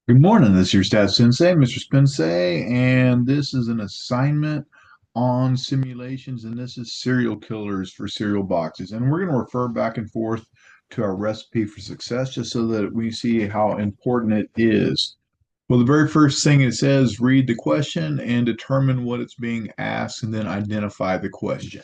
Good morning. This is your Stat Sensei, Mr. Spensei, and this is an assignment on simulations, and this is serial killers for cereal boxes. And we're going to refer back and forth to our recipe for success just so that we see how important it is. Well, the very first thing it says, read the question and determine what it's being asked, and then identify the question.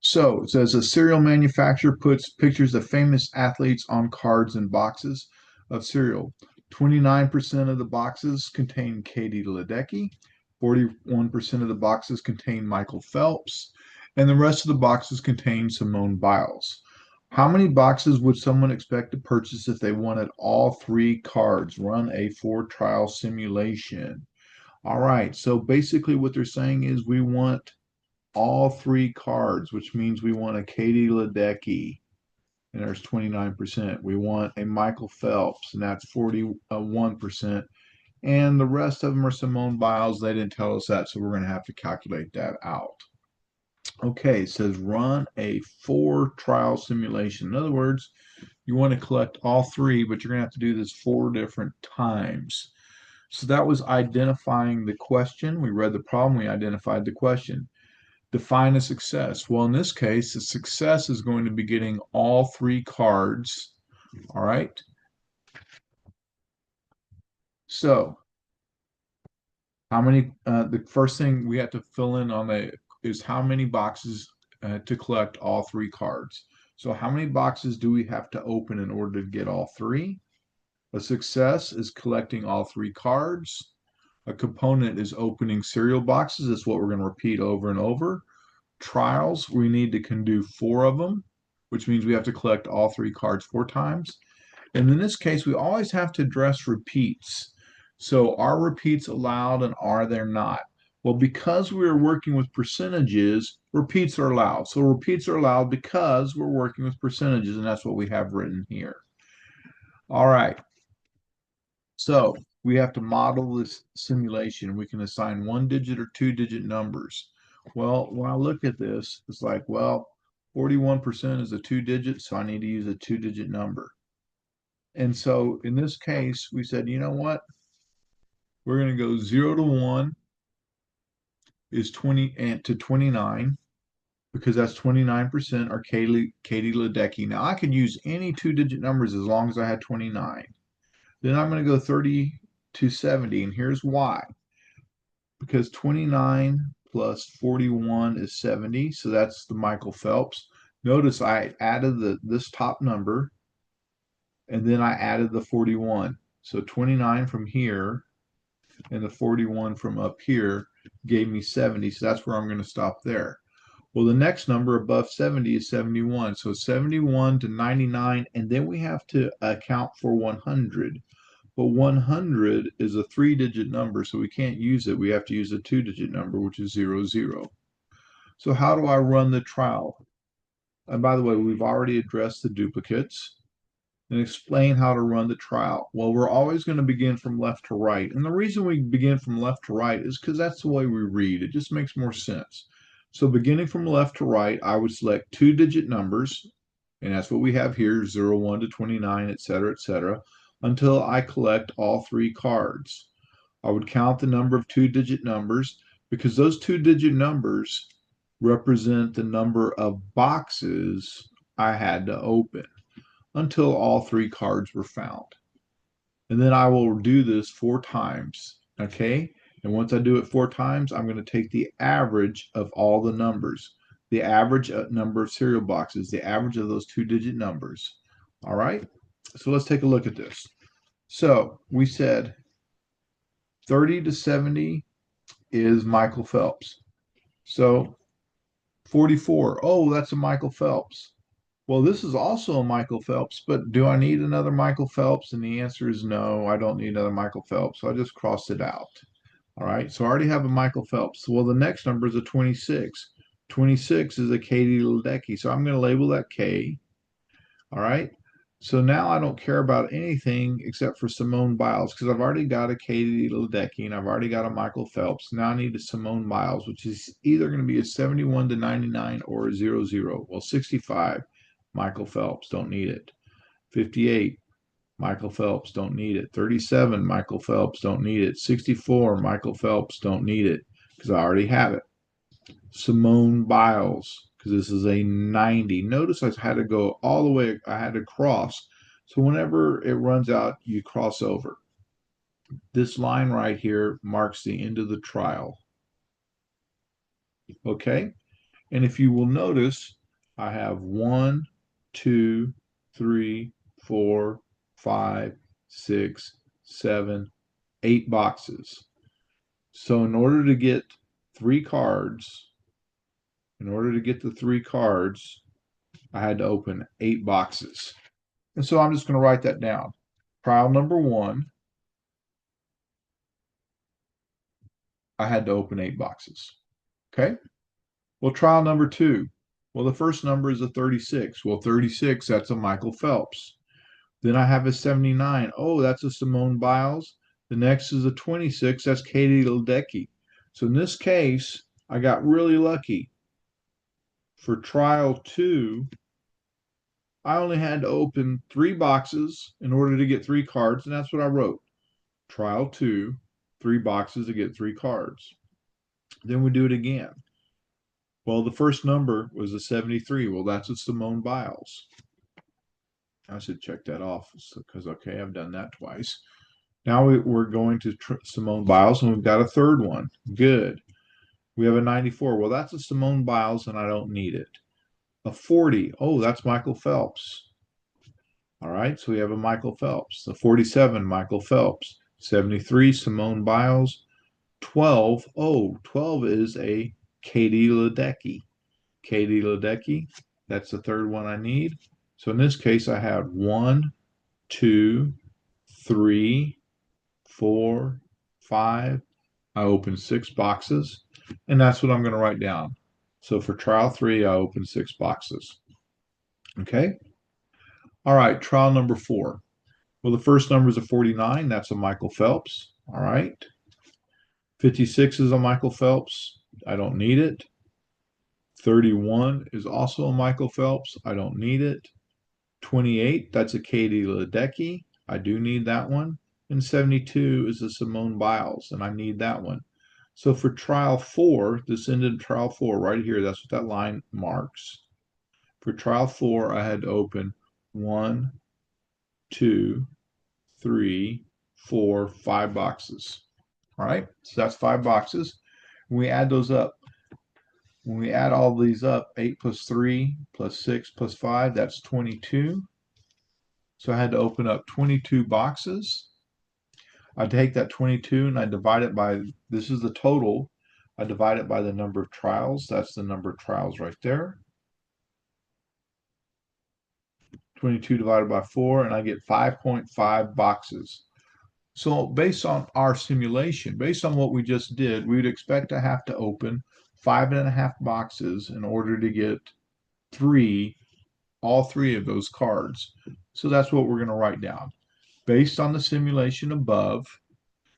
So it says a cereal manufacturer puts pictures of famous athletes on cards and boxes of cereal. 29% of the boxes contain Katie Ledecky, 41% of the boxes contain Michael Phelps, and the rest of the boxes contain Simone Biles. How many boxes would someone expect to purchase if they wanted all three cards? Run a four-trial simulation. All right, so basically what they're saying is we want all three cards, which means we want a Katie Ledecky, and there's 29%. We want a Michael Phelps, and that's 41%. And the rest of them are Simone Biles. They didn't tell us that, so we're going to have to calculate that out. Okay, it says run a four-trial simulation. In other words, you want to collect all three, but you're going to have to do this four different times. So that was identifying the question. We read the problem, we identified the question. Define a success. Well, in this case, the success is going to be getting all three cards. All right. So, how many? The first thing we have to fill in on the is how many boxes to collect all three cards. So, how many boxes do we have to open in order to get all three? A success is collecting all three cards. A component is opening cereal boxes. That's what we're going to repeat over and over. Trials, we need to can do four of them, which means we have to collect all three cards four times. And in this case, we always have to address repeats. So are repeats allowed and are they not? Well, because we're working with percentages, repeats are allowed. So repeats are allowed because we're working with percentages, and that's what we have written here. All right. So we have to model this simulation. We can assign one digit or two digit numbers. Well, when I look at this, it's like, well, 41% is a two digit, so I need to use a two digit number. And so in this case, we said, you know what? We're going to go 0 to 1 is 20 and to 29 because that's 29% are Katie Ledecky. Now I could use any two digit numbers as long as I had 29. Then I'm going to go 30 to 70, and here's why. Because 29 plus 41 is 70, so that's the Michael Phelps. Notice I added this top number, and then I added the 41. So 29 from here and the 41 from up here gave me 70, so that's where I'm going to stop there. Well, the next number above 70 is 71. So 71 to 99, and then we have to account for 100. But 100 is a three-digit number, so we can't use it. We have to use a two-digit number, which is 00. So how do I run the trial? And by the way, we've already addressed the duplicates and explain how to run the trial. Well, we're always going to begin from left to right. And the reason we begin from left to right is because that's the way we read. It just makes more sense. So beginning from left to right, I would select two-digit numbers, and that's what we have here, 01 to 29, et cetera, until I collect all three cards. I would count the number of two-digit numbers because those two-digit numbers represent the number of boxes I had to open until all three cards were found. And then I will do this four times. Okay. And once I do it four times, I'm going to take the average of all the numbers, the average number of cereal boxes, the average of those two digit numbers. All right. So let's take a look at this. So we said 30 to 70 is Michael Phelps. So 44. Oh, that's a Michael Phelps. Well, this is also a Michael Phelps, but do I need another Michael Phelps? And the answer is no, I don't need another Michael Phelps. So I just crossed it out. All right, so I already have a Michael Phelps. Well, the next number is a 26. 26 is a Katie Ledecky. So I'm going to label that K. All right. So now I don't care about anything except for Simone Biles because I've already got a Katie Ledecky and I've already got a Michael Phelps. Now I need a Simone Biles, which is either going to be a 71 to 99 or a 00. Well, 65, Michael Phelps, don't need it. 58, Michael Phelps, don't need it. 37, Michael Phelps, don't need it. 64, Michael Phelps, don't need it because I already have it. Simone Biles, because this is a 90. Notice I had to go all the way, I had to cross. So whenever it runs out, you cross over. This line right here marks the end of the trial. Okay? And if you will notice, I have 1, 2, 3, 4, 5, 6, 7, 8 boxes. So in order to get 3 cards, in order to get the 3 cards, I had to open 8 boxes. And so I'm just going to write that down. Trial number 1, I had to open 8 boxes. Okay? Well, trial number 2. Well, the first number is a 36. Well, 36, that's a Michael Phelps. Then I have a 79. Oh, that's a Simone Biles. The next is a 26. That's Katie Ledecky. So in this case, I got really lucky. For trial 2, I only had to open 3 boxes in order to get 3 cards, and that's what I wrote. Trial 2, 3 boxes to get 3 cards. Then we do it again. Well, the first number was a 73. Well, that's a Simone Biles. I should check that off because, okay, I've done that twice. Now we're going to Simone Biles, and we've got a third one. Good. We have a 94. Well, that's a Simone Biles, and I don't need it. A 40. Oh, that's Michael Phelps. All right, so we have a Michael Phelps. The 47, Michael Phelps. 73, Simone Biles. 12. Oh, 12 is a Katie Ledecky. Katie Ledecky. That's the third one I need. So in this case, I have 1, 2, 3, 4, 5. I open 6 boxes, and that's what I'm going to write down. So for trial 3, I open 6 boxes. Okay? All right, trial number 4. Well, the first number is a 49. That's a Michael Phelps. All right. 56 is a Michael Phelps. I don't need it. 31 is also a Michael Phelps. I don't need it. 28, that's a Katie Ledecky. I do need that one. And 72 is a Simone Biles, and I need that one. So for trial 4, this ended trial 4 right here. That's what that line marks. For trial 4, I had to open 1, 2, 3, 4, 5 boxes. All right, so that's 5 boxes. When we add those up, when we add all these up, 8 plus 3 plus 6 plus 5, that's 22. So I had to open up 22 boxes. I take that 22 and I divide it by, this is the total. I divide it by the number of trials. That's the number of trials right there. 22 divided by 4, and I get 5.5 boxes. So based on our simulation, based on what we just did, we would expect to have to open 5.5 boxes in order to get all three of those cards. So that's what we're going to write down. Based on the simulation above,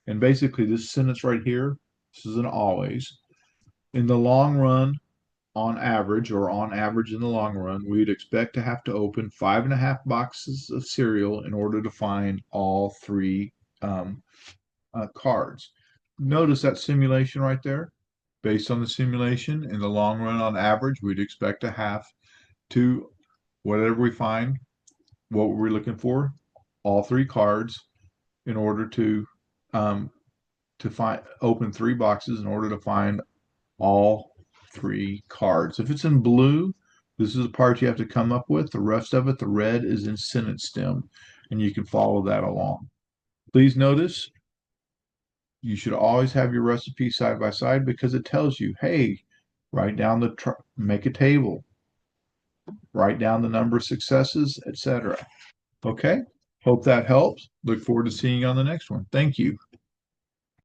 and basically this sentence right here, this is an always. In the long run, on average in the long run, we'd expect to have to open 5.5 boxes of cereal in order to find all 3 cards. Notice that simulation right there. Based on the simulation, in the long run, on average, we'd expect to have to, whatever we find, what we're looking for, all 3 cards in order to open 3 boxes in order to find all 3 cards. If it's in blue, this is the part you have to come up with. The rest of it, the red, is in sentence stem, and you can follow that along. Please notice you should always have your recipe side by side because it tells you, hey, write down make a table, write down the number of successes, etc. Okay? Hope that helps. Look forward to seeing you on the next one. Thank you.